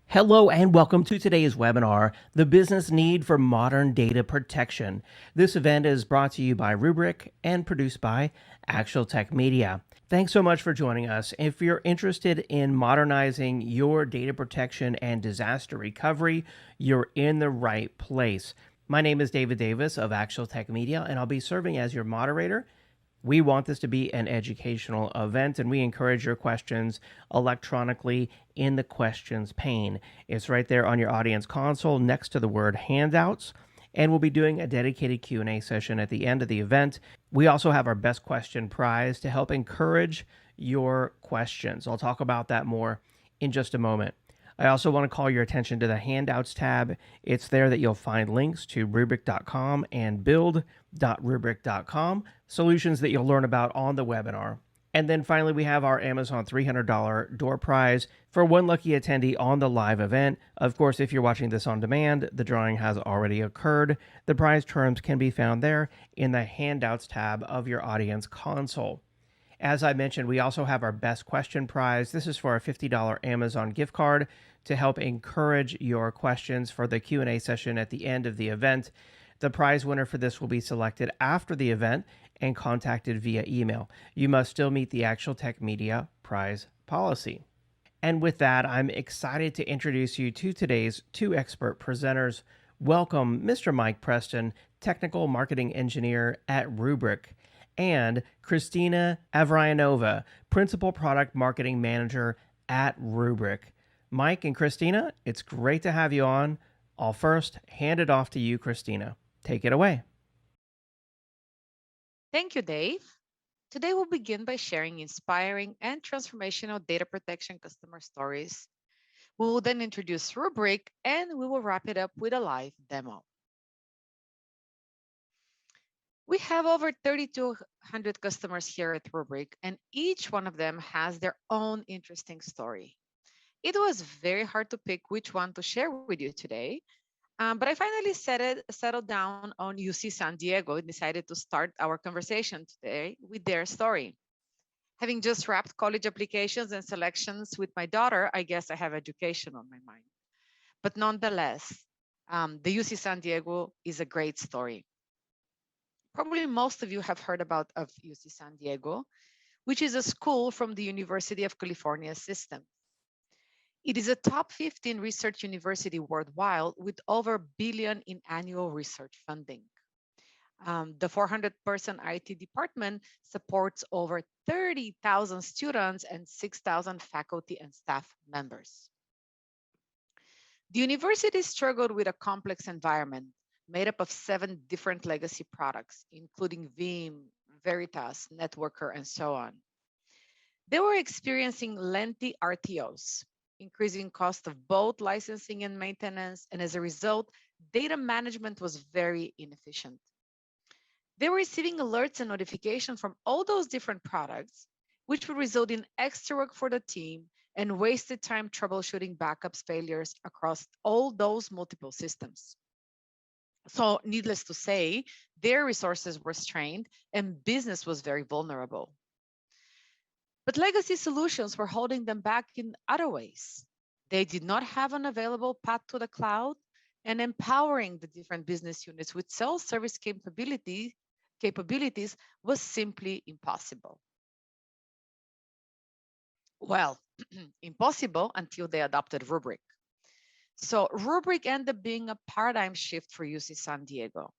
Hello and welcome to today's webinar, The Business Need for Modern Data Protection. This event is brought to you by Rubrik and produced by Actual Tech Media. Thanks so much for joining us. If you're interested in modernizing your data protection and disaster recovery, you're in the right place. My name is David Davis of Actual Tech Media, and I'll be serving as your moderator. We want this to be an educational event, and we encourage your questions electronically in the questions pane. It's right there on your audience console next to the word handouts, and we'll be doing a dedicated Q&A session at the end of the event. We also have our best question prize to help encourage your questions. I'll talk about that more in just a moment. I also want to call your attention to the Handouts tab. It's there that you'll find links to Rubrik.com and build.rubrik.com, solutions that you'll learn about on the webinar. And then finally, we have our Amazon $300 door prize for one lucky attendee on the live event. Of course, if you're watching this on demand, the drawing has already occurred. The prize terms can be found there in the Handouts tab of your audience console. As I mentioned, we also have our best question prize. This is for a $50 Amazon gift card to help encourage your questions for the Q&A session at the end of the event. The prize winner for this will be selected after the event and contacted via email. You must still meet the Actual Tech Media prize policy. And with that, I'm excited to introduce you to today's two expert presenters. Welcome, Mr. Mike Preston, Technical Marketing Engineer at Rubrik, and Christina Avrayanova, Principal Product Marketing Manager at Rubrik. Mike and Christina, it's great to have you on. I'll first hand it off to you, Christina. Take it away. Thank you, Dave. Today we'll begin by sharing inspiring and transformational data protection customer stories. We will then introduce Rubrik and we will wrap it up with a live demo. We have over 3,200 customers here at Rubrik, and each one of them has their own interesting story. It was very hard to pick which one to share with you today, but I finally settled down on UC San Diego and decided to start our conversation today with their story. Having just wrapped college applications and selections with my daughter, I guess I have education on my mind. But nonetheless, the UC San Diego is a great story. Probably most of you have heard about of UC San Diego, which is a school from the University of California system. It is a top 15 research university worldwide with over $1 billion in annual research funding. The 400-person IT department supports over 30,000 students and 6,000 faculty and staff members. The university struggled with a complex environment made up of 7 different legacy products, including Veeam, Veritas, Networker, and so on. They were experiencing lengthy RTOs, increasing cost of both licensing and maintenance, and as a result, data management was very inefficient. They were receiving alerts and notifications from all those different products, which would result in extra work for the team and wasted time troubleshooting backups failures across all those multiple systems. So needless to say, their resources were strained and business was very vulnerable. But legacy solutions were holding them back in other ways. They did not have an available path to the cloud, and empowering the different business units with self-service capabilities was simply impossible. Well, impossible until they adopted Rubrik. So Rubrik ended up being a paradigm shift for UC San Diego.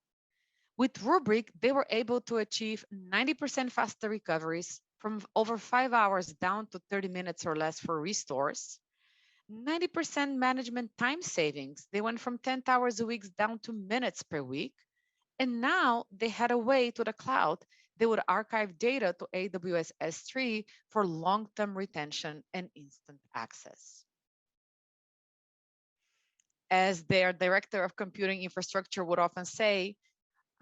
With Rubrik, they were able to achieve 90% faster recoveries from over 5 hours down to 30 minutes or less for restores, 90% management time savings. They went from 10 hours a week down to minutes per week. And now they had a way to the cloud. They would archive data to AWS S3 for long-term retention and instant access. As their director of computing infrastructure would often say,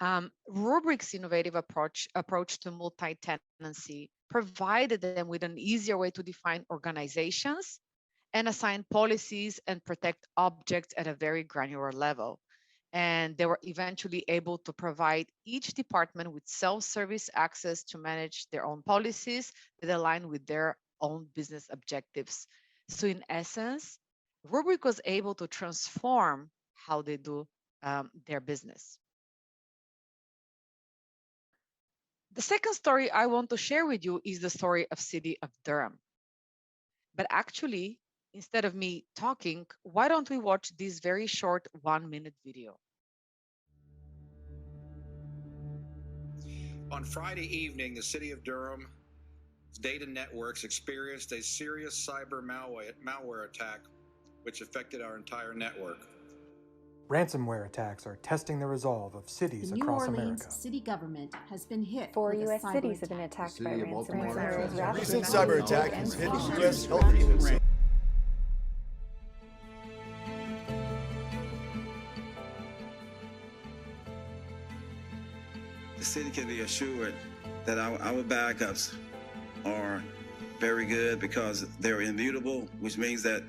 Rubrik's innovative approach to multi-tenancy provided them with an easier way to define organizations and assign policies and protect objects at a very granular level. And they were eventually able to provide each department with self-service access to manage their own policies that align with their own business objectives. So in essence, Rubrik was able to transform how they do their business. The second story I want to share with you is the story of city of Durham. But actually, instead of me talking, why don't we watch this very short 1-minute video? On Friday evening, the city of Durham's data networks experienced a serious cyber malware attack, which affected our entire network. Ransomware attacks are testing the resolve of cities The New across Orleans America. city government has been hit 4 with a U.S. cyber cities have been attack. attacked by ransomware. Ransomware Recent Recent cyber attack has hit U.S. health agencies. The city can be assured that our backups are very good because they're immutable, which means that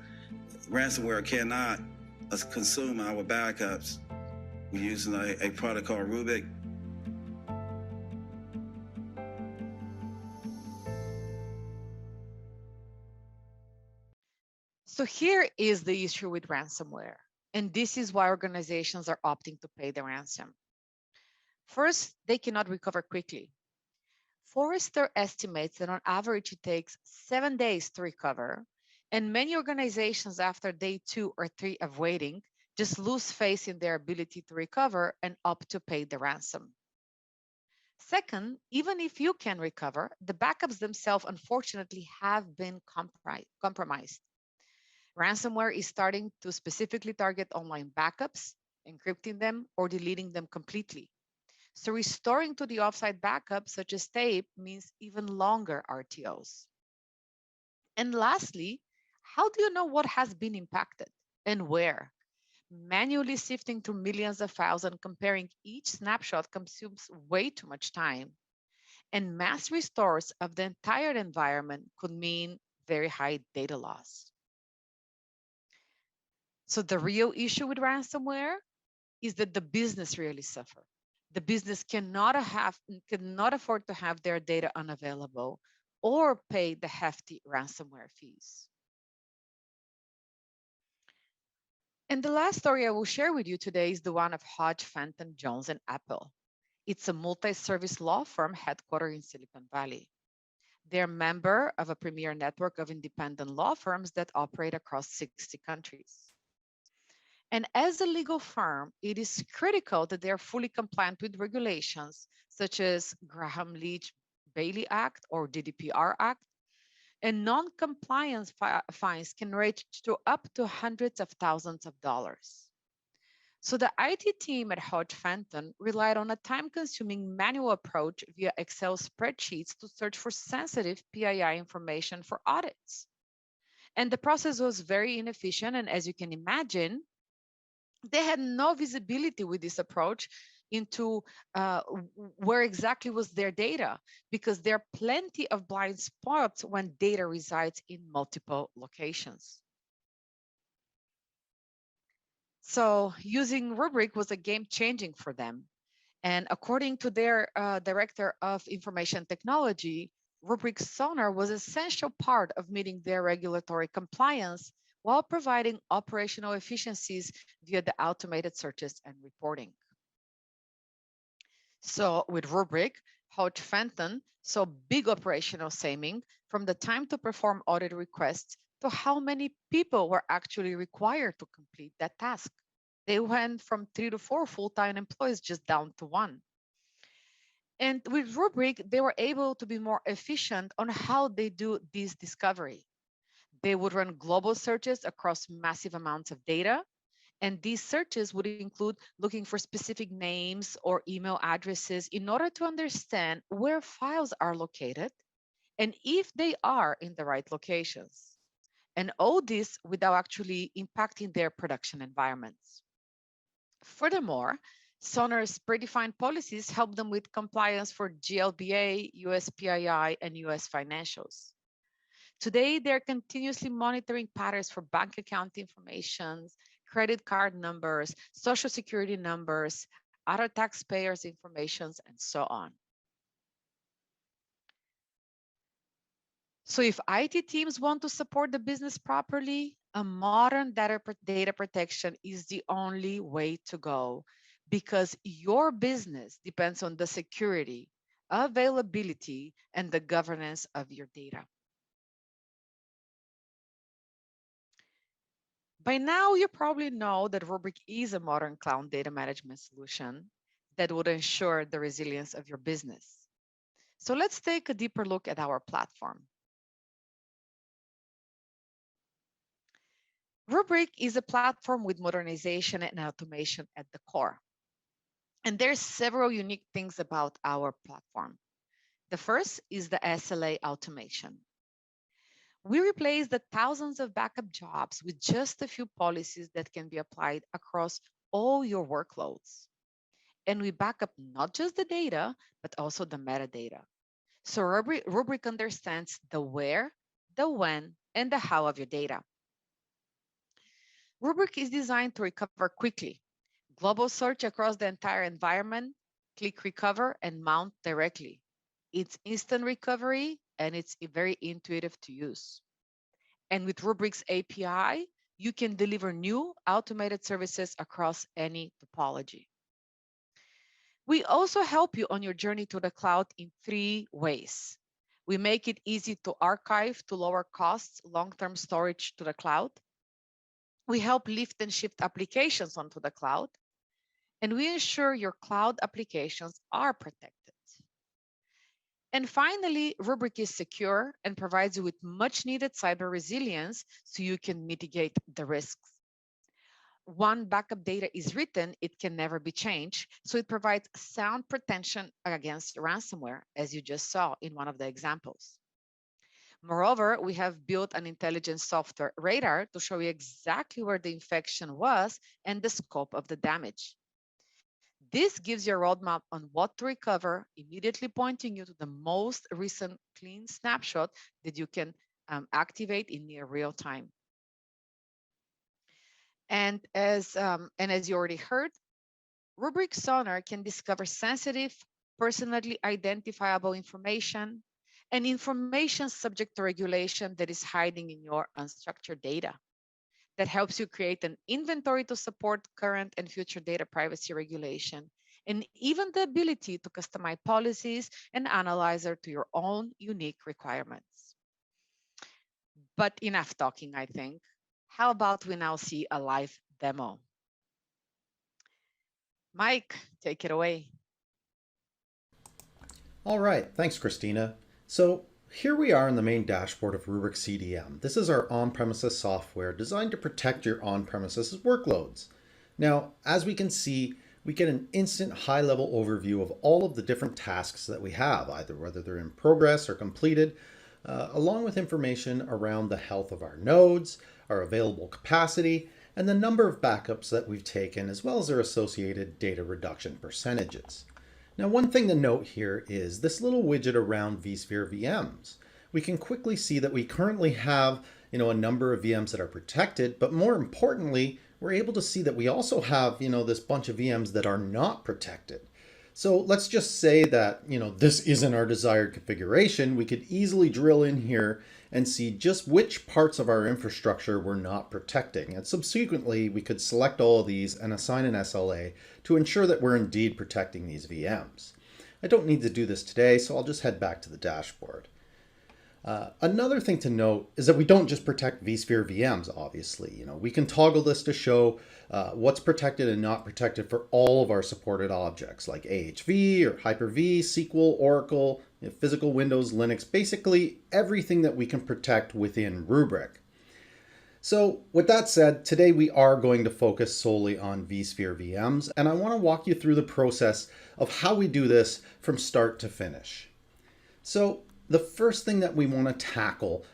ransomware cannot consume our backups. We're using a product called Rubrik. So here is the issue with ransomware. And this is why organizations are opting to pay the ransom. First, they cannot recover quickly. Forrester estimates that on average it takes 7 days to recover, and many organizations after day 2 or 3 of waiting just lose faith in their ability to recover and opt to pay the ransom. Second, even if you can recover, the backups themselves unfortunately have been compromised. Ransomware is starting to specifically target online backups, encrypting them, or deleting them completely. So restoring to the offsite backup, such as tape, means even longer RTOs. And lastly, how do you know what has been impacted and where? Manually sifting through millions of files and comparing each snapshot consumes way too much time. And mass restores of the entire environment could mean very high data loss. So the real issue with ransomware is that the business really suffer. The business cannot afford to have their data unavailable or pay the hefty ransomware fees. And the last story I will share with you today is the one of Hodge, Fenton, Jones, and Apple. It's a multi-service law firm headquartered in Silicon Valley. They're a member of a premier network of independent law firms that operate across 60 countries. And as a legal firm, it is critical that they are fully compliant with regulations such as Graham-Leach-Bailey Act or GDPR Act, and non-compliance fines can range to up to hundreds of thousands of dollars. So the IT team at Hodge Fenton relied on a time-consuming manual approach via Excel spreadsheets to search for sensitive PII information for audits. And the process was very inefficient, and as you can imagine, they had no visibility with this approach into where exactly was their data, because there are plenty of blind spots when data resides in multiple locations. So using Rubrik was a game changing for them. And according to their director of information technology, Rubrik Sonar was an essential part of meeting their regulatory compliance while providing operational efficiencies via the automated searches and reporting. So with Rubrik, Hodge Fenton saw big operational saving from the time to perform audit requests to how many people were actually required to complete that task. They went from 3 to 4 full-time employees just down to 1. And with Rubrik, they were able to be more efficient on how they do this discovery. They would run global searches across massive amounts of data. And these searches would include looking for specific names or email addresses in order to understand where files are located and if they are in the right locations. And all this without actually impacting their production environments. Furthermore, Sonar's predefined policies help them with compliance for GLBA, US PII, and US financials. Today, they're continuously monitoring patterns for bank account information, credit card numbers, social security numbers, other taxpayers' information, and so on. So if IT teams want to support the business properly, a modern data protection is the only way to go because your business depends on the security, availability, and the governance of your data. By now, you probably know that Rubrik is a modern cloud data management solution that would ensure the resilience of your business. So let's take a deeper look at our platform. Rubrik is a platform with modernization and automation at the core. And there's several unique things about our platform. The first is the SLA automation. We replace the thousands of backup jobs with just a few policies that can be applied across all your workloads. And we back up not just the data, but also the metadata. So Rubrik understands the where, the when, and the how of your data. Rubrik is designed to recover quickly. Global search across the entire environment, click recover and mount directly. It's instant recovery and it's very intuitive to use. And with Rubrik's API, you can deliver new automated services across any topology. We also help you on your journey to the cloud in 3 ways. We make it easy to archive to lower costs, long-term storage to the cloud. We help lift and shift applications onto the cloud. And we ensure your cloud applications are protected. And finally, Rubrik is secure and provides you with much needed cyber resilience so you can mitigate the risks. Once backup data is written, it can never be changed. So it provides sound protection against ransomware, as you just saw in one of the examples. Moreover, we have built an intelligent software radar to show you exactly where the infection was and the scope of the damage. This gives you a roadmap on what to recover, immediately pointing you to the most recent clean snapshot that you can activate in near real time. And as you already heard, Rubrik Sonar can discover sensitive, personally identifiable information and information subject to regulation that is hiding in your unstructured data. That helps you create an inventory to support current and future data privacy regulation, and even the ability to customize policies and analyzer to your own unique requirements. But enough talking, I think. How about we now see a live demo? Mike, take it away. All right, thanks, Christina. So here we are in the main dashboard of Rubrik CDM. This is our on-premises software designed to protect your on-premises workloads. Now, as we can see, we get an instant high-level overview of all of the different tasks that we have, either whether they're in progress or completed, along with information around the health of our nodes, our available capacity, and the number of backups that we've taken, as well as their associated data reduction percentages. Now, one thing to note here is this little widget around vSphere VMs. We can quickly see that we currently have, a number of VMs that are protected, but more importantly, we're able to see that we also have, this bunch of VMs that are not protected. So let's just say that, this isn't our desired configuration. We could easily drill in here and see just which parts of our infrastructure we're not protecting. And subsequently, we could select all of these and assign an SLA to ensure that we're indeed protecting these VMs. I don't need to do this today, so I'll just head back to the dashboard. Another thing to note is that we don't just protect vSphere VMs, obviously. We can toggle this to show what's protected and not protected for all of our supported objects like AHV or Hyper-V, SQL, Oracle, physical Windows, Linux, basically everything that we can protect within Rubrik. So with that said, today we are going to focus solely on vSphere VMs, and I want to walk you through the process of how we do this from start to finish. So the first thing that we want to tackle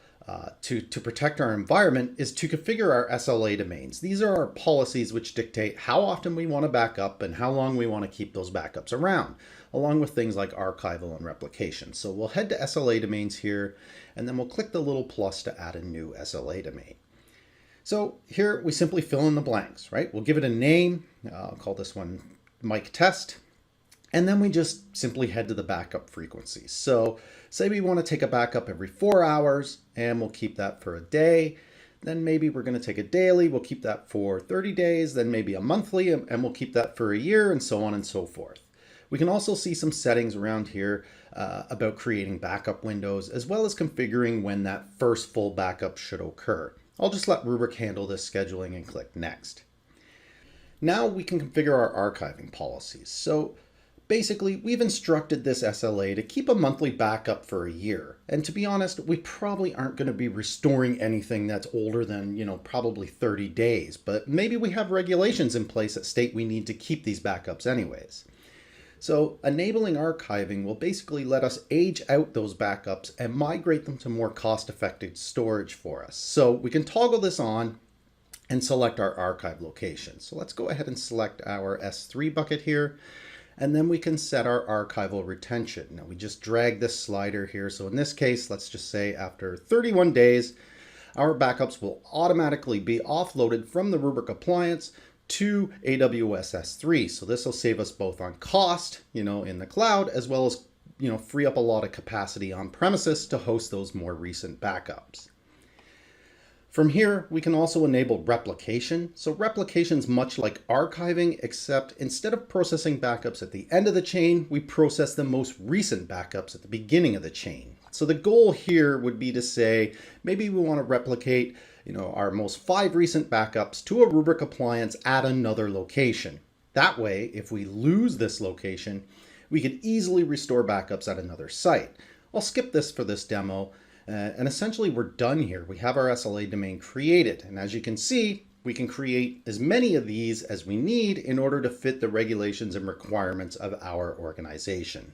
to protect our environment is to configure our SLA domains. These are our policies which dictate how often we want to back up and how long we want to keep those backups around, along with things like archival and replication. So we'll head to SLA domains here, and then we'll click the little plus to add a new SLA domain. So here we simply fill in the blanks, right? We'll give it a name. I'll call this one Mike Test. And then we just simply head to the backup frequency. So say we want to take a backup every 4 hours, and we'll keep that for a day. then maybe we're going to take a daily, we'll keep that for 30 days, then maybe a monthly, and we'll keep that for a year, and so on and so forth. We can also see some settings around here about creating backup windows, as well as configuring when that first full backup should occur. I'll just let Rubrik handle this scheduling and click Next. Now we can configure our archiving policies. So basically, we've instructed this SLA to keep a monthly backup for a year. And to be honest, we probably aren't going to be restoring anything that's older than, probably 30 days. But maybe we have regulations in place that state we need to keep these backups anyways. So enabling archiving will basically let us age out those backups and migrate them to more cost-effective storage for us. So we can toggle this on and select our archive location. So let's go ahead and select our S3 bucket here, and then we can set our archival retention. Now we just drag this slider here. So in this case, let's just say after 31 days, our backups will automatically be offloaded from the Rubrik appliance to AWS S3. So this will save us both on cost, in the cloud, as well as, free up a lot of capacity on premises to host those more recent backups. From here, we can also enable replication. So replication is much like archiving, except instead of processing backups at the end of the chain, we process the most recent backups at the beginning of the chain. So the goal here would be to say, maybe we want to replicate our most 5 recent backups to a Rubrik appliance at another location. That way, if we lose this location, we could easily restore backups at another site. I'll skip this for this demo, and essentially we're done here. We have our SLA domain created, and as you can see, we can create as many of these as we need in order to fit the regulations and requirements of our organization.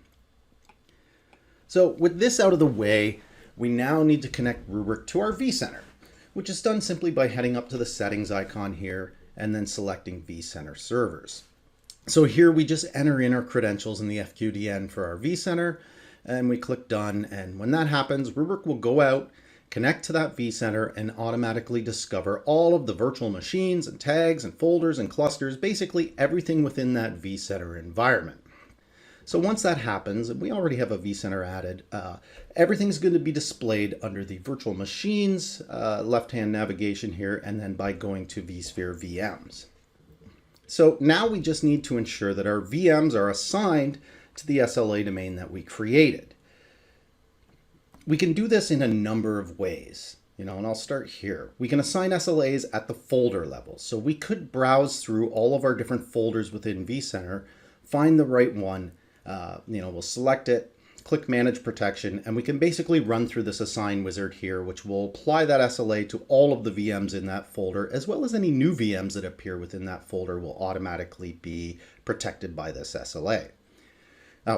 So with this out of the way, we now need to connect Rubrik to our vCenter, which is done simply by heading up to the settings icon here and then selecting vCenter servers. So here we just enter in our credentials in the FQDN for our vCenter, and we click done. And when that happens, Rubrik will go out, connect to that vCenter, and automatically discover all of the virtual machines and tags and folders and clusters, basically everything within that vCenter environment. So once that happens, and we already have a vCenter added, everything's going to be displayed under the virtual machines left-hand navigation here, and then by going to vSphere VMs. So now we just need to ensure that our VMs are assigned to the SLA domain that we created. We can do this in a number of ways, and I'll start here. We can assign SLAs at the folder level. So we could browse through all of our different folders within vCenter, find the right one, we'll select it, click Manage Protection, and we can basically run through this assign wizard here, which will apply that SLA to all of the VMs in that folder, as well as any new VMs that appear within that folder will automatically be protected by this SLA.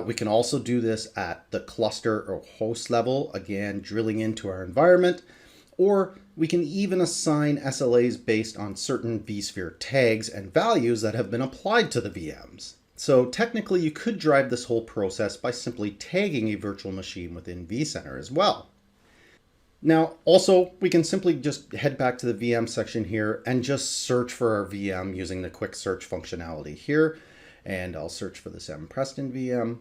We can also do this at the cluster or host level, again, drilling into our environment, or we can even assign SLAs based on certain vSphere tags and values that have been applied to the VMs. So technically you could drive this whole process by simply tagging a virtual machine within vCenter as well. Now, also, we can simply just head back to the VM section here and just search for our VM using the quick search functionality here. And I'll search for this M. Preston VM.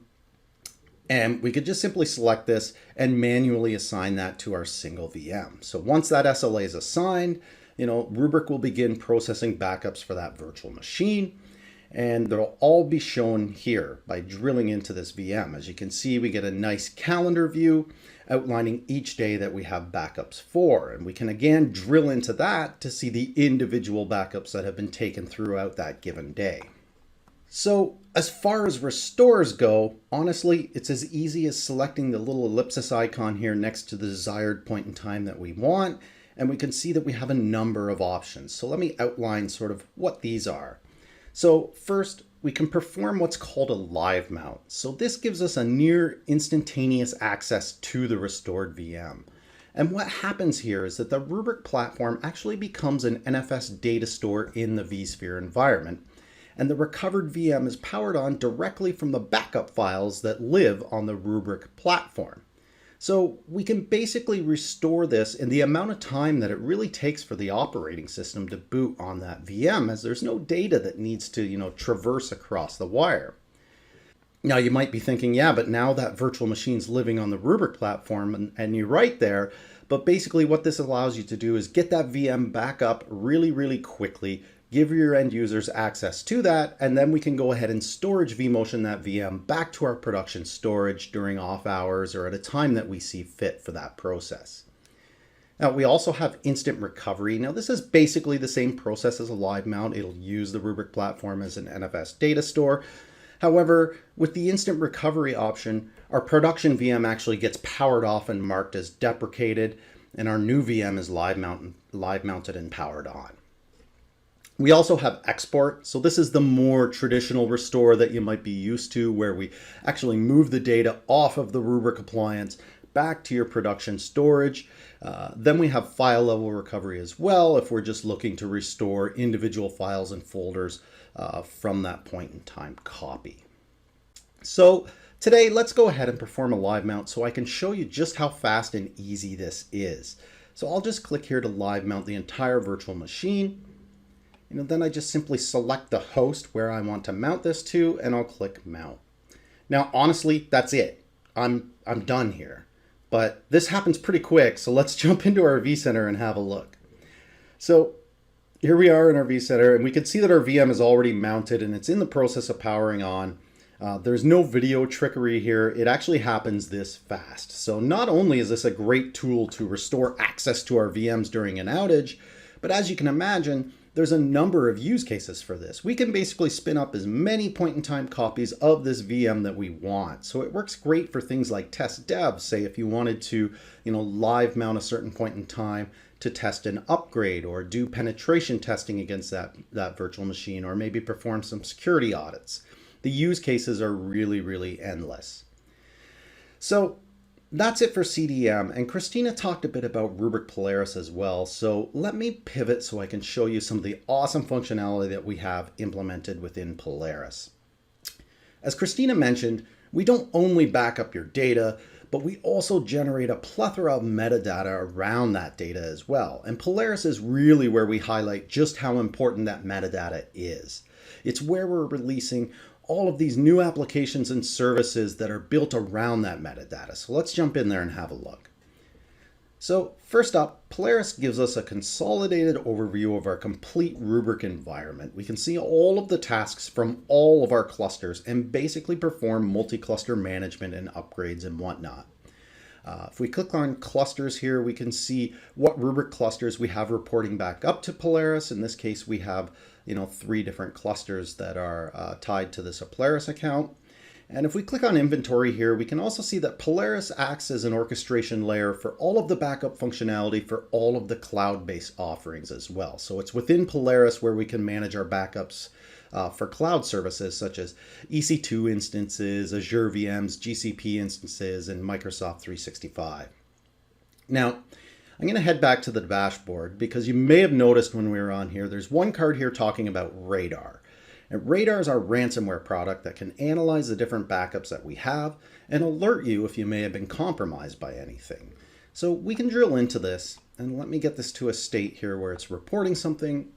And we could just simply select this and manually assign that to our single VM. So once that SLA is assigned, Rubrik will begin processing backups for that virtual machine. And they'll all be shown here by drilling into this VM. As you can see, we get a nice calendar view outlining each day that we have backups for. And we can again drill into that to see the individual backups that have been taken throughout that given day. So as far as restores go, honestly, it's as easy as selecting the little ellipsis icon here next to the desired point in time that we want. And we can see that we have a number of options. So let me outline sort of what these are. So first, we can perform what's called a live mount. So this gives us a near instantaneous access to the restored VM. And what happens here is that the Rubrik platform actually becomes an NFS data store in the vSphere environment. And the recovered VM is powered on directly from the backup files that live on the Rubrik platform. So we can basically restore this in the amount of time that it really takes for the operating system to boot on that VM, as there's no data that needs to, traverse across the wire. Now you might be thinking, yeah, but now that virtual machine's living on the Rubrik platform, and you're right there, But basically what this allows you to do is get that VM back up really, really quickly, give your end users access to that, and then we can go ahead and storage vMotion that VM back to our production storage during off hours or at a time that we see fit for that process. Now, we also have instant recovery. Now, this is basically the same process as a live mount. It'll use the Rubrik platform as an NFS data store. However, with the instant recovery option, our production VM actually gets powered off and marked as deprecated, and our new VM is live mounted and powered on. We also have export. So this is the more traditional restore that you might be used to, where we actually move the data off of the Rubrik appliance back to your production storage. Then we have file level recovery as well, if we're just looking to restore individual files and folders from that point in time copy. So today, let's go ahead and perform a live mount so I can show you just how fast and easy this is. So I'll just click here to live mount the entire virtual machine. Then I just simply select the host where I want to mount this to, and I'll click mount. Now, honestly, that's it. I'm done here. But this happens pretty quick, so let's jump into our vCenter and have a look. So here we are in our vCenter, and we can see that our VM is already mounted and it's in the process of powering on. There's no video trickery here. It actually happens this fast. So not only is this a great tool to restore access to our VMs during an outage, but as you can imagine, there's a number of use cases for this. We can basically spin up as many point-in-time copies of this VM that we want. So it works great for things like test dev, say if you wanted to, live mount a certain point in time to test an upgrade or do penetration testing against that virtual machine, or maybe perform some security audits. The use cases are really, really endless. So that's it for CDM, and Christina talked a bit about Rubrik Polaris as well, so let me pivot so I can show you some of the awesome functionality that we have implemented within Polaris. As Christina mentioned, we don't only back up your data, but we also generate a plethora of metadata around that data as well, and Polaris is really where we highlight just how important that metadata is. It's where we're releasing all of these new applications and services that are built around that metadata. So let's jump in there and have a look. So first up, Polaris gives us a consolidated overview of our complete Rubrik environment. We can see all of the tasks from all of our clusters and basically perform multi-cluster management and upgrades and whatnot. If we click on clusters here, we can see what Rubrik clusters we have reporting back up to Polaris. In this case, we have 3 different clusters that are tied to this Polaris account. And if we click on inventory here, we can also see that Polaris acts as an orchestration layer for all of the backup functionality for all of the cloud-based offerings as well. So it's within Polaris where we can manage our backups for cloud services such as EC2 instances, Azure VMs, GCP instances, and Microsoft 365. Now, I'm going to head back to the dashboard because you may have noticed when we were on here, there's one card here talking about Radar. And Radar is our ransomware product that can analyze the different backups that we have and alert you if you may have been compromised by anything. So we can drill into this, and let me get this to a state here where it's reporting something.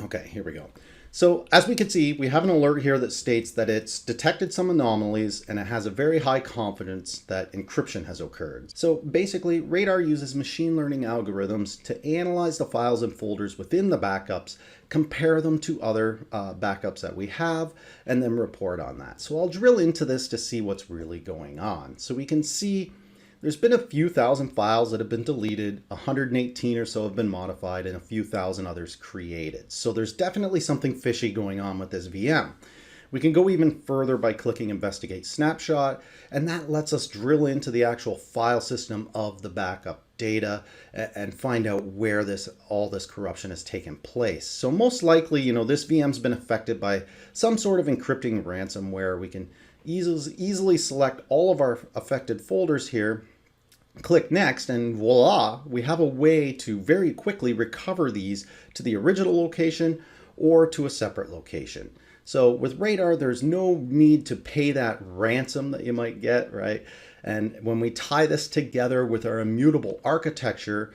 Okay, here we go. So as we can see, we have an alert here that states that it's detected some anomalies and it has a very high confidence that encryption has occurred. So basically, Radar uses machine learning algorithms to analyze the files and folders within the backups, compare them to other backups that we have, and then report on that. So I'll drill into this to see what's really going on. So we can see there's been a few thousand files that have been deleted, 118 or so have been modified, and a few thousand others created. So there's definitely something fishy going on with this VM. We can go even further by clicking Investigate Snapshot, and that lets us drill into the actual file system of the backup data and find out where all this corruption has taken place. So most likely, this VM's been affected by some sort of encrypting ransomware. We can easily select all of our affected folders here, click next, and voila, we have a way to very quickly recover these to the original location or to a separate location. So with Radar, there's no need to pay that ransom that you might get, right? And when we tie this together with our immutable architecture,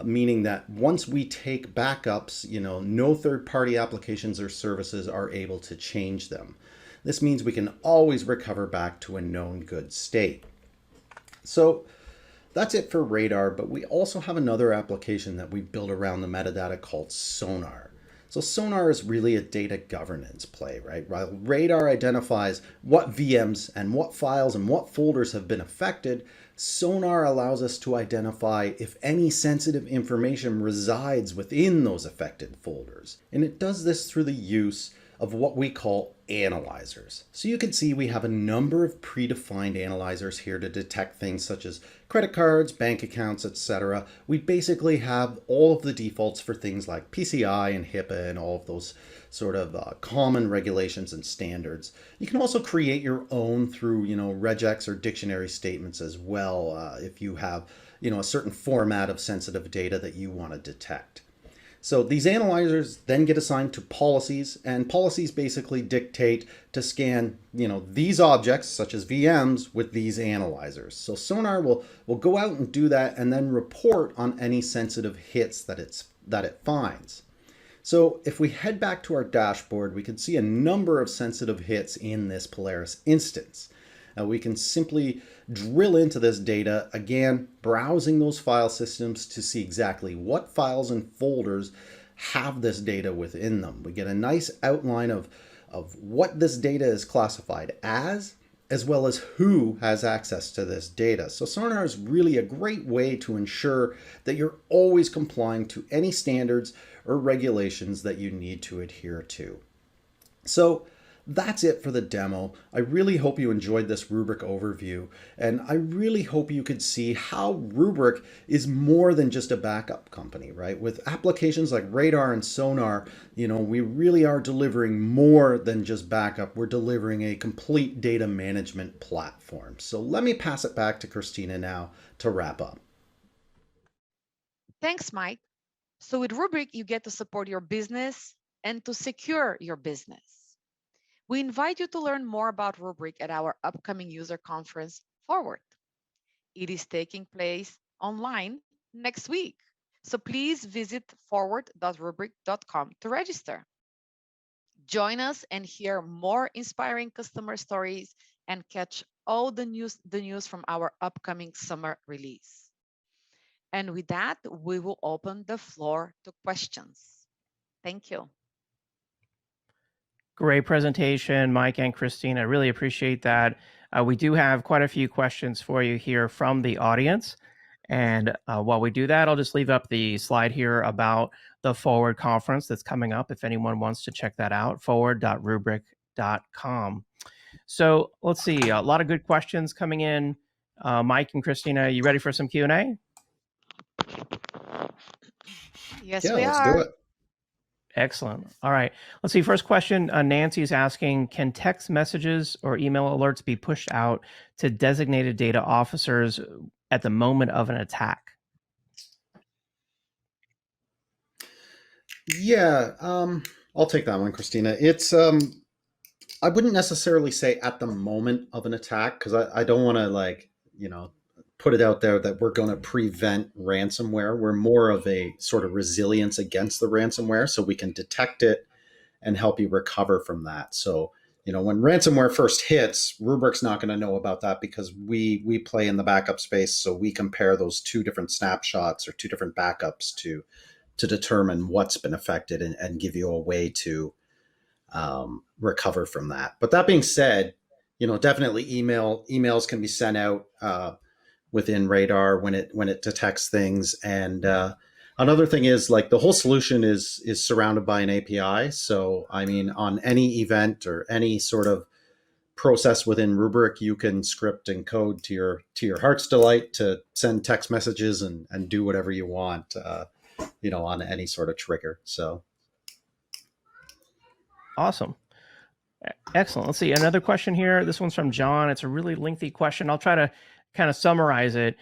meaning that once we take backups, no third-party applications or services are able to change them. This means we can always recover back to a known good state. So that's it for Radar, but we also have another application that we built around the metadata called Sonar. So Sonar is really a data governance play, right? While Radar identifies what VMs and what files and what folders have been affected, Sonar allows us to identify if any sensitive information resides within those affected folders. And it does this through the use of what we call analyzers. So you can see we have a number of predefined analyzers here to detect things such as credit cards, bank accounts, etc. We basically have all of the defaults for things like PCI and HIPAA and all of those sort of common regulations and standards. You can also create your own through, regex or dictionary statements as well if you have, a certain format of sensitive data that you want to detect. So these analyzers then get assigned to policies, and policies basically dictate to scan, these objects such as VMs with these analyzers. So Sonar will go out and do that and then report on any sensitive hits that it finds. So if we head back to our dashboard, we can see a number of sensitive hits in this Polaris instance. We can simply drill into this data, again, browsing those file systems to see exactly what files and folders have this data within them. We get a nice outline of what this data is classified as well as who has access to this data. So Sonar is really a great way to ensure that you're always complying to any standards or regulations that you need to adhere to. So that's it for the demo. I really hope you enjoyed this Rubrik overview, and I really hope you could see how Rubrik is more than just a backup company, right? With applications like Radar and Sonar, we really are delivering more than just backup. We're delivering a complete data management platform. So let me pass it back to Christina now to wrap up. Thanks, Mike. So with Rubrik, you get to support your business and to secure your business. We invite you to learn more about Rubrik at our upcoming user conference, Forward. It is taking place online next week. So please visit forward.rubrik.com to register. Join us and hear more inspiring customer stories and catch all the news from our upcoming summer release. And with that, we will open the floor to questions. Thank you. Great presentation, Mike and Christina. I really appreciate that. We do have quite a few questions for you here from the audience. And while we do that, I'll just leave up the slide here about the Forward conference that's coming up if anyone wants to check that out, forward.rubrik.com. So let's see, a lot of good questions coming in. Mike and Christina, you ready for some Q&A? Yes, Yeah, we let's are. do it. Excellent. All right. Let's see. First question, Nancy is asking, can text messages or email alerts be pushed out to designated data officers at the moment of an attack? Yeah, I'll take that one, Christina. It's I wouldn't necessarily say at the moment of an attack, because I don't want to put it out there that we're going to prevent ransomware. We're more of a sort of resilience against the ransomware, so we can detect it and help you recover from that. So, when ransomware first hits, Rubrik's not going to know about that because we play in the backup space. So we compare those two different snapshots or two different backups to determine what's been affected and give you a way to recover from that. But that being said, definitely emails can be sent out within Radar when it detects things. And another thing is the whole solution is surrounded by an API. So on any event or any sort of process within Rubrik, you can script and code to your heart's delight to send text messages and do whatever you want, on any sort of trigger. So Awesome. Excellent. Let's see. Another question here. This one's from John. It's a really lengthy question. I'll try to kind of summarize it.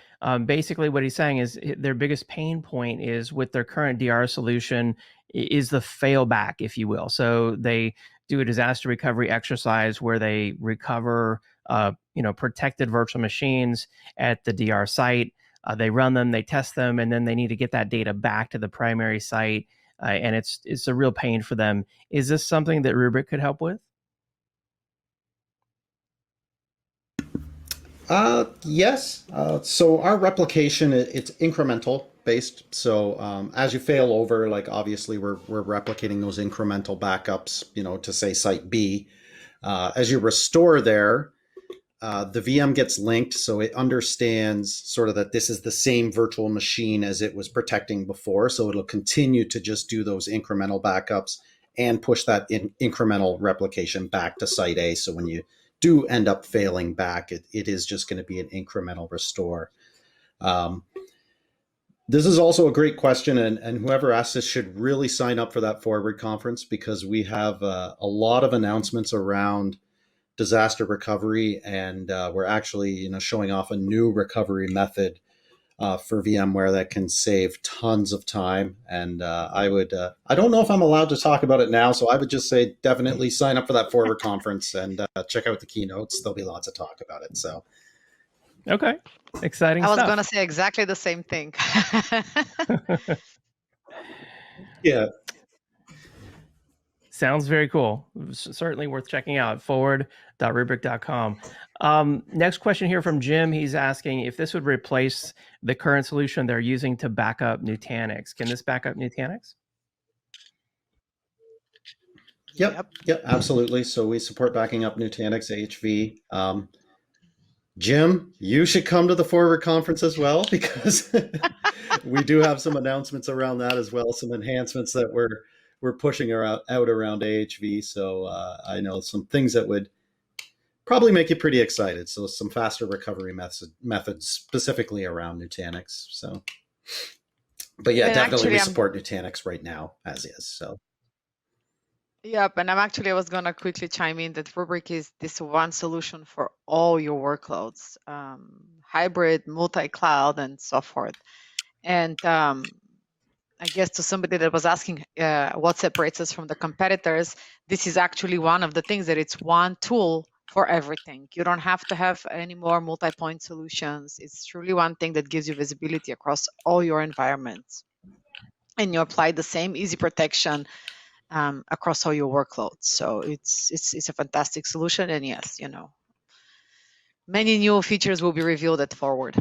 Basically, what he's saying is their biggest pain point is with their current DR solution is the failback, if you will. So they do a disaster recovery exercise where they recover, protected virtual machines at the DR site. They run them, they test them, and then they need to get that data back to the primary site. And it's a real pain for them. Is this something that Rubrik could help with? Yes. So our replication, it's incremental based. So as you fail over, like obviously we're replicating those incremental backups, to say site B. As you restore there, the VM gets linked, so it understands sort of that this is the same virtual machine as it was protecting before. So it'll continue to just do those incremental backups and push that incremental replication back to site A. So when you do end up failing back, it is just going to be an incremental restore. This is also a great question, and whoever asked this should really sign up for that Forward conference, because we have a lot of announcements around disaster recovery, and we're actually showing off a new recovery method for VMware that can save tons of time. And I don't know if I'm allowed to talk about it now, so I would just say definitely sign up for that Forward conference and check out the keynotes. There'll be lots of talk about it. So Okay, exciting I was stuff. going to say exactly the same thing. yeah. Sounds very cool. Certainly worth checking out. Forward.rubrik.com. Next question here from Jim. He's asking if this would replace the current solution they're using to back up Nutanix. Can this back up Nutanix? Yep, absolutely. So we support backing up Nutanix HV. Jim, you should come to the Forward conference as well, because we do have some announcements around that as well, some enhancements that we're pushing out around AHV. So I know some things that would probably make you pretty excited. So some faster recovery methods specifically around Nutanix. So, but yeah, And definitely actually, we support Nutanix right now as is. So. Yep, and I was going to quickly chime in that Rubrik is this one solution for all your workloads, hybrid, multi-cloud, and so forth. And I guess to somebody that was asking what separates us from the competitors, this is actually one of the things that it's one tool for everything. You don't have to have any more multi-point solutions. It's truly one thing that gives you visibility across all your environments. And you apply the same easy protection across all your workloads. So it's a fantastic solution. And yes, many new features will be revealed at Forward.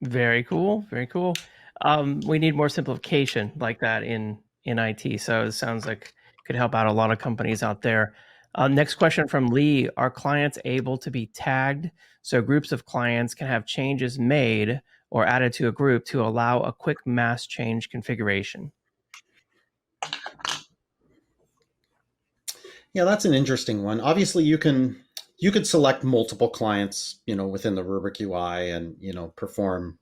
Very cool. Very cool. We need more simplification like that in IT. So it sounds like it could help out a lot of companies out there. Next question from Lee. Are clients able to be tagged so groups of clients can have changes made or added to a group to allow a quick mass change configuration? Yeah, that's an interesting one. Obviously, you could select multiple clients, within the Rubrik UI and, perform,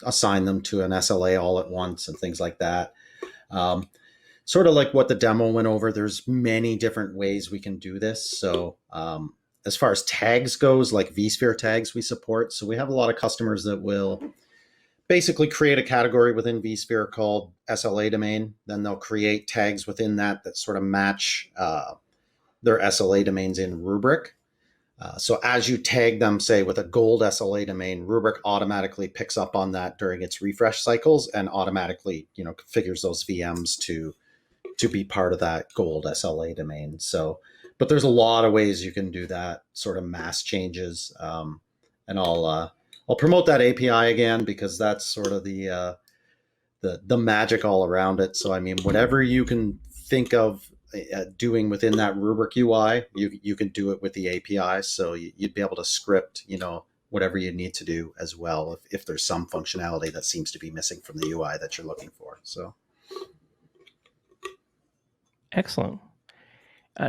assign them to an SLA all at once and things like that. Sort of like what the demo went over, there's many different ways we can do this. So as far as tags goes, like vSphere tags we support. So we have a lot of customers that will basically create a category within vSphere called SLA domain. Then they'll create tags within that sort of match their SLA domains in Rubrik. So as you tag them, say with a gold SLA domain, Rubrik automatically picks up on that during its refresh cycles and automatically, configures those VMs to be part of that gold SLA domain. So, but there's a lot of ways you can do that sort of mass changes. And I'll promote that API again, because that's sort of the magic all around it. So, I mean, whatever you can think of doing within that Rubrik UI, you can do it with the API. So you'd be able to script, whatever you need to do as well, if there's some functionality that seems to be missing from the UI that you're looking for. So. Excellent.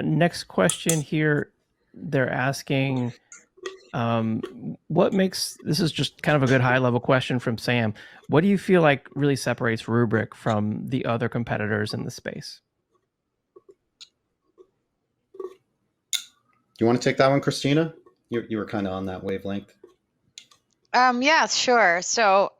Next question here. They're asking, this is just kind of a good high level question from Sam. What do you feel like really separates Rubrik from the other competitors in the space? You want to take that one, Christina? You were kind of on that wavelength. Yeah, sure. So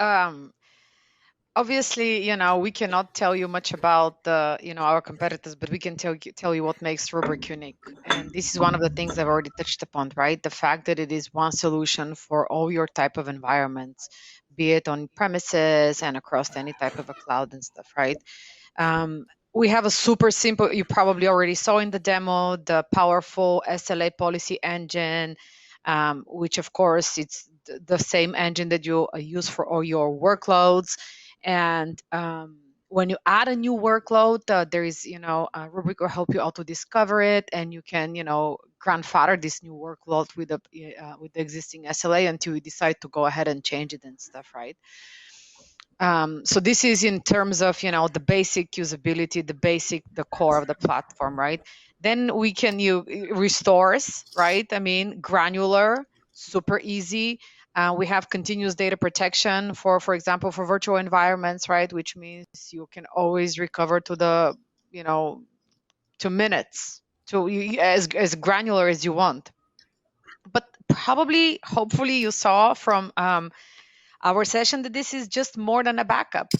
obviously, we cannot tell you much about our competitors, but we can tell you what makes Rubrik unique. And this is one of the things I've already touched upon, right? The fact that it is one solution for all your type of environments, be it on premises and across any type of a cloud and stuff, right? We have a super simple, you probably already saw in the demo, the powerful SLA policy engine. which of course it's the same engine that you use for all your workloads. And when you add a new workload, there is, Rubrik will help you auto discover it, and you can, grandfather this new workload with the existing SLA until you decide to go ahead and change it and stuff, right? So this is in terms of, the basic usability, the core of the platform, right? Then we can restores, right? I mean, granular, super easy. We have continuous data protection for example, for virtual environments, right? Which means you can always recover to the, to minutes, as granular as you want. But probably, hopefully, you saw from our session that this is just more than a backup.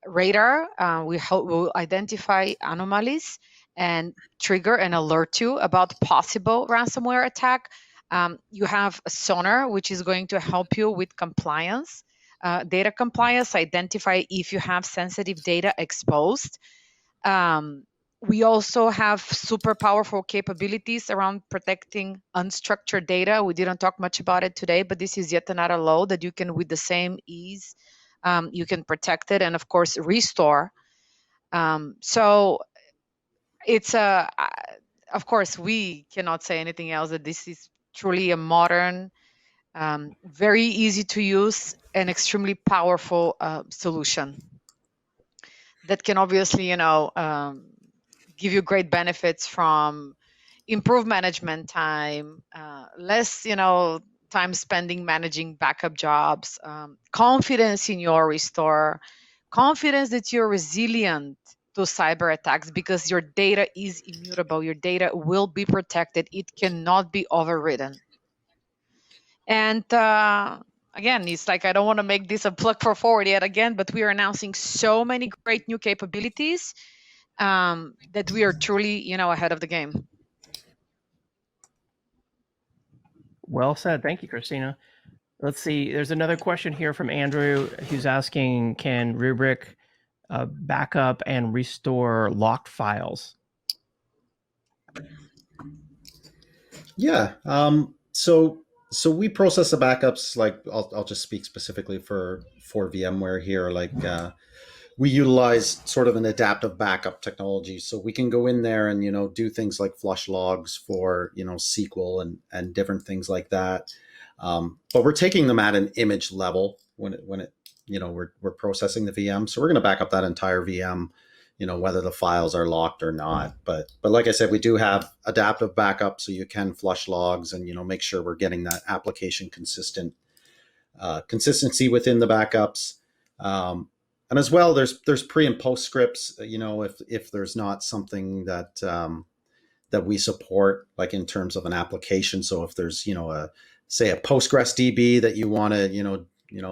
Radar will identify anomalies and trigger and alert you about possible ransomware attack. You have a sonar, which is going to help you with compliance, data compliance, identify if you have sensitive data exposed. We also have super powerful capabilities around protecting unstructured data. We didn't talk much about it today, but this is yet another load that you can, with the same ease, you can protect it, and of course restore. So it's of course we cannot say anything else, that this is truly a modern, very easy to use and extremely powerful solution that can obviously, give you great benefits from improved management time, less, time spending managing backup jobs, confidence in your restore, confidence that you're resilient to cyber attacks because your data is immutable. Your data will be protected. It cannot be overridden. And again, it's like, I don't want to make this a plug for forward yet again, but we are announcing so many great new capabilities that we are truly, ahead of the game. Well said. Thank you, Christina. Let's see. There's another question here from Andrew who's asking, can Rubrik back up and restore locked files? Yeah. So we process the backups, like I'll just speak specifically for VMware here. Like we utilize sort of an adaptive backup technology, so we can go in there and do things like flush logs for SQL and different things like that. But we're taking them at an image level when it we're processing the VM. So we're going to back up that entire VM, whether the files are locked or not. But like I said, we do have adaptive backup, so you can flush logs and make sure we're getting that application consistency within the backups. And as well, there's pre and post scripts. If there's not something that we support, like in terms of an application. So if there's a Postgres DB that you want to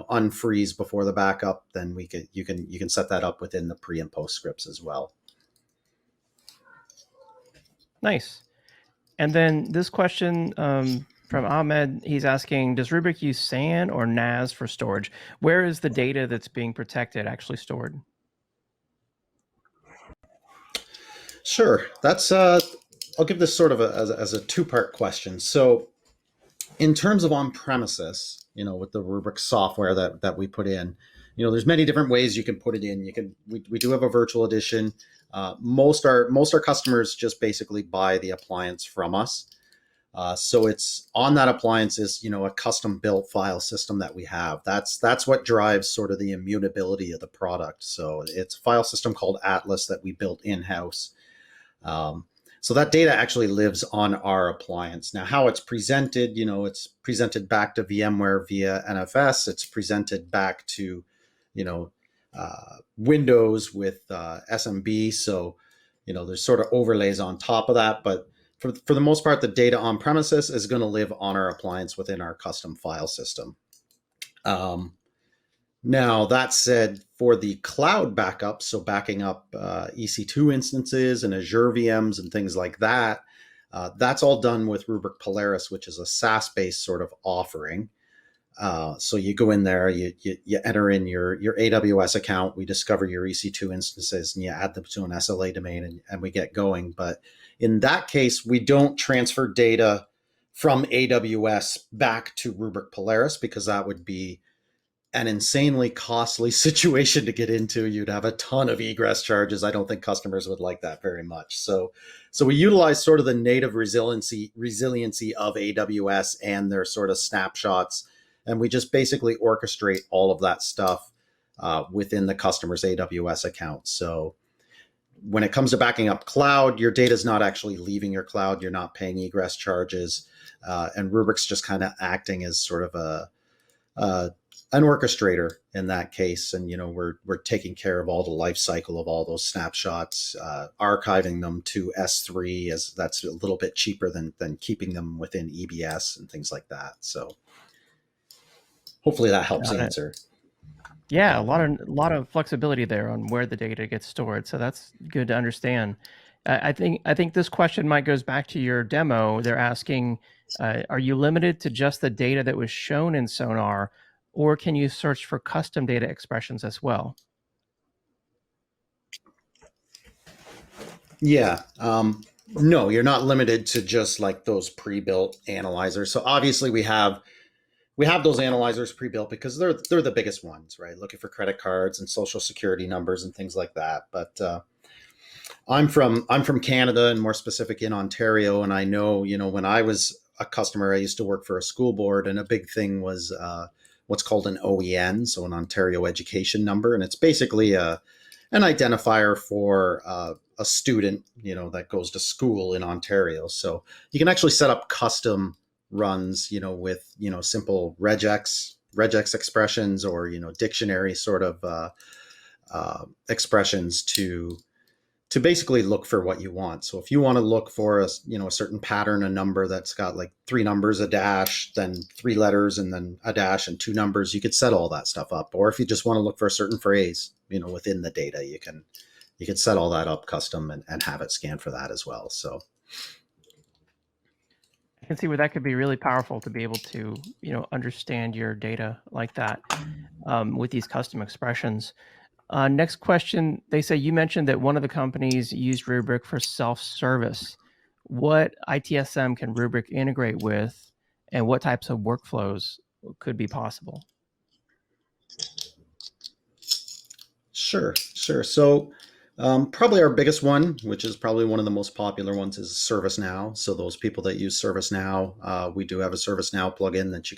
unfreeze before the backup, then you can set that up within the pre and post scripts as well. Nice. And then this question from Ahmed, he's asking, does Rubrik use SAN or NAS for storage? Where is the data that's being protected actually stored? Sure. That's I'll give this sort of as a two-part question. So in terms of on-premises, with the Rubrik software that we put in, there's many different ways you can put it in. We do have a virtual edition. Most our customers just basically buy the appliance from us. So it's on that appliance is, a custom built file system that we have. That's what drives sort of the immutability of the product. So it's a file system called Atlas that we built in-house. So that data actually lives on our appliance. Now, how it's presented, it's presented back to VMware via NFS. It's presented back to, Windows with SMB. So, there's sort of overlays on top of that. But for the most part, the data on premises is going to live on our appliance within our custom file system. Now, that said, for the cloud backup, so backing up EC2 instances and Azure VMs and things like that, that's all done with Rubrik Polaris, which is a SaaS-based sort of offering. So you go in there, you enter in your AWS account, we discover your EC2 instances, and you add them to an SLA domain, and we get going. But in that case, we don't transfer data from AWS back to Rubrik Polaris, because that would be an insanely costly situation to get into. You'd have a ton of egress charges. I don't think customers would like that very much. So we utilize sort of the native resiliency of AWS and their sort of snapshots, and we just basically orchestrate all of that stuff within the customer's AWS account. So when it comes to backing up cloud, your data is not actually leaving your cloud. You're not paying egress charges, and Rubrik's just kind of acting as sort of an orchestrator in that case. And, we're taking care of all the life cycle of all those snapshots, archiving them to S3, as that's a little bit cheaper than keeping them within EBS and things like that. So hopefully that helps answer. Yeah, a lot of flexibility there on where the data gets stored. So that's good to understand. I think this question might goes back to your demo. They're asking, are you limited to just the data that was shown in Sonar, or can you search for custom data expressions as well? Yeah. No, you're not limited to just like those pre-built analyzers. So obviously we have those analyzers pre-built because they're the biggest ones, right? Looking for credit cards and social security numbers and things like that. But I'm from Canada, and more specific in Ontario, and I know, when I was a customer, I used to work for a school board, and a big thing was what's called an OEN, so an Ontario Education Number, and it's basically an identifier for a student, that goes to school in Ontario. So you can actually set up custom runs, with simple regex expressions, or dictionary sort of expressions to basically look for what you want. So if you want to look for a certain pattern, a number that's got like 3 numbers, a dash, then 3 letters, and then a dash and 2 numbers, you could set all that stuff up. Or if you just want to look for a certain phrase, within the data, you can set all that up custom and have it scan for that as well. So I can see where that could be really powerful to be able to, understand your data like that with these custom expressions. Next question, they say you mentioned that one of the companies used Rubrik for self-service. What ITSM can Rubrik integrate with, and what types of workflows could be possible? Sure. So probably our biggest one, which is probably one of the most popular ones, is ServiceNow. So those people that use ServiceNow, we do have a ServiceNow plugin that you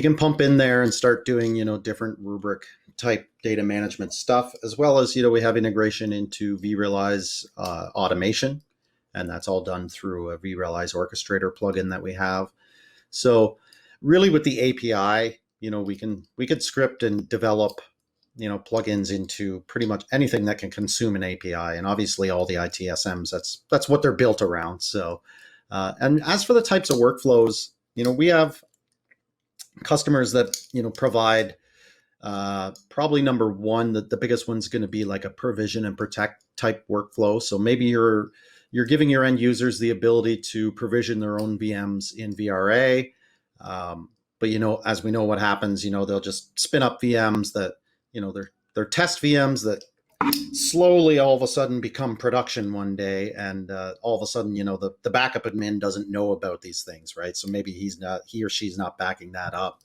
can pump in there and start doing, different Rubrik type data management stuff, as well as, we have integration into vRealize automation, and that's all done through a vRealize orchestrator plugin that we have. So really with the API, we could script and develop, plugins into pretty much anything that can consume an API, and obviously all the ITSMs, that's what they're built around. So, and as for the types of workflows, we have customers that, provide probably number one, the biggest one's going to be like a provision and protect type workflow. So maybe you're giving your end users the ability to provision their own VMs in VRA. But, as we know what happens, they'll just spin up VMs that, they're test VMs that slowly all of a sudden become production one day. And all of a sudden, the backup admin doesn't know about these things, right? So maybe he or she's not backing that up.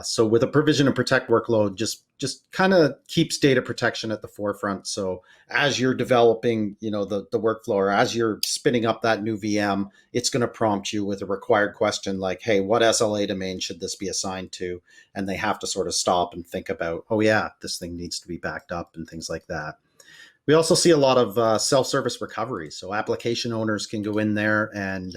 So with a provision and protect workload, just kind of keeps data protection at the forefront. So as you're developing, the workflow, or as you're spinning up that new VM, it's going to prompt you with a required question like, hey, what SLA domain should this be assigned to? And they have to sort of stop and think about, oh yeah, this thing needs to be backed up and things like that. We also see a lot of self-service recovery. So application owners can go in there and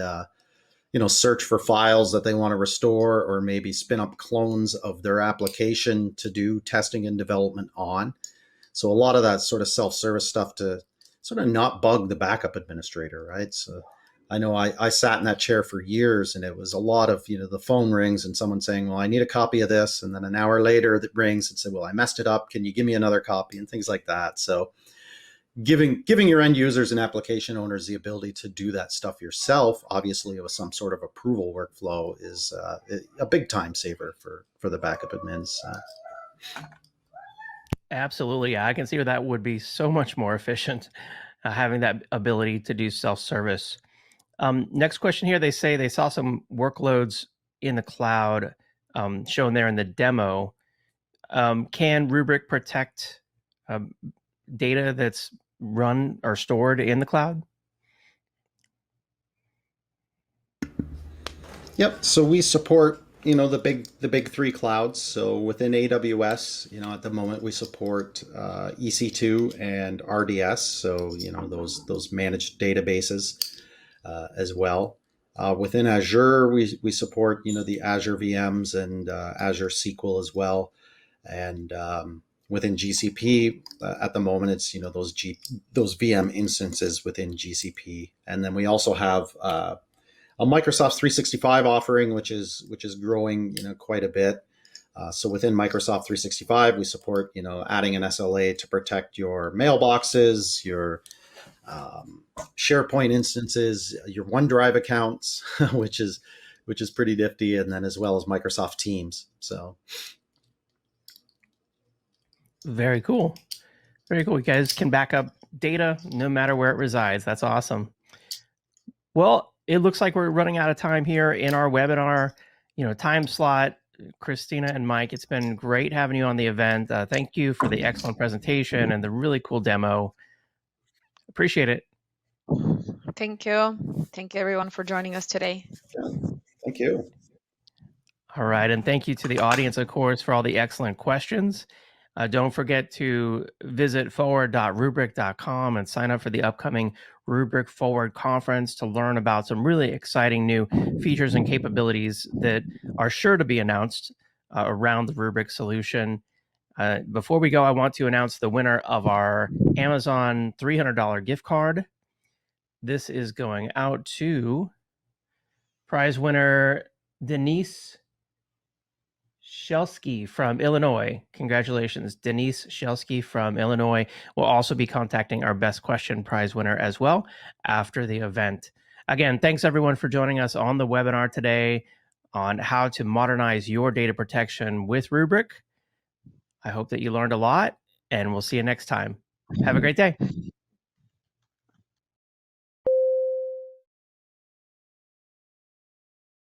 search for files that they want to restore, or maybe spin up clones of their application to do testing and development on. So a lot of that sort of self-service stuff to sort of not bug the backup administrator, right? So I know I sat in that chair for years, and it was a lot of, the phone rings and someone saying, well, I need a copy of this. And then an hour later it rings and said, well, I messed it up. Can you give me another copy? And things like that. So giving your end users and application owners the ability to do that stuff yourself, obviously with some sort of approval workflow, is a big time saver for the backup admins. Absolutely. Yeah, I can see where that would be so much more efficient, having that ability to do self-service. Next question here. They say they saw some workloads in the cloud shown there in the demo. Can Rubrik protect data that's run or stored in the cloud? Yep. So we support, the big three clouds. So within AWS, at the moment we support EC2 and RDS. So those managed databases as well. Within Azure, we support the Azure VMs and Azure SQL as well. And within GCP, at the moment, it's those VM instances within GCP. And then we also have a Microsoft 365 offering, which is growing quite a bit. So within Microsoft 365, we support adding an SLA to protect your mailboxes, your SharePoint instances, your OneDrive accounts, which is pretty nifty, and then as well as Microsoft Teams. So very cool. Very cool. You guys can back up data no matter where it resides. That's awesome. Well, it looks like we're running out of time here in our webinar, time slot. Christina and Mike, it's been great having you on the event. Thank you for the excellent presentation and the really cool demo. Appreciate it. Thank you. Thank you, everyone, for joining us today. yeah, thank you. All right. And thank you to the audience, of course, for all the excellent questions. Don't forget to visit forward.rubrik.com and sign up for the upcoming Rubrik Forward conference to learn about some really exciting new features and capabilities that are sure to be announced around the Rubrik solution. Before we go, I want to announce the winner of our Amazon $300 gift card. This is going out to prize winner Denise Shelsky from Illinois. Congratulations, Denise Shelsky from Illinois. We'll also be contacting our best question prize winner as well after the event. Again, thanks everyone for joining us on the webinar today on how to modernize your data protection with Rubrik. I hope that you learned a lot, and we'll see you next time. Have a great day.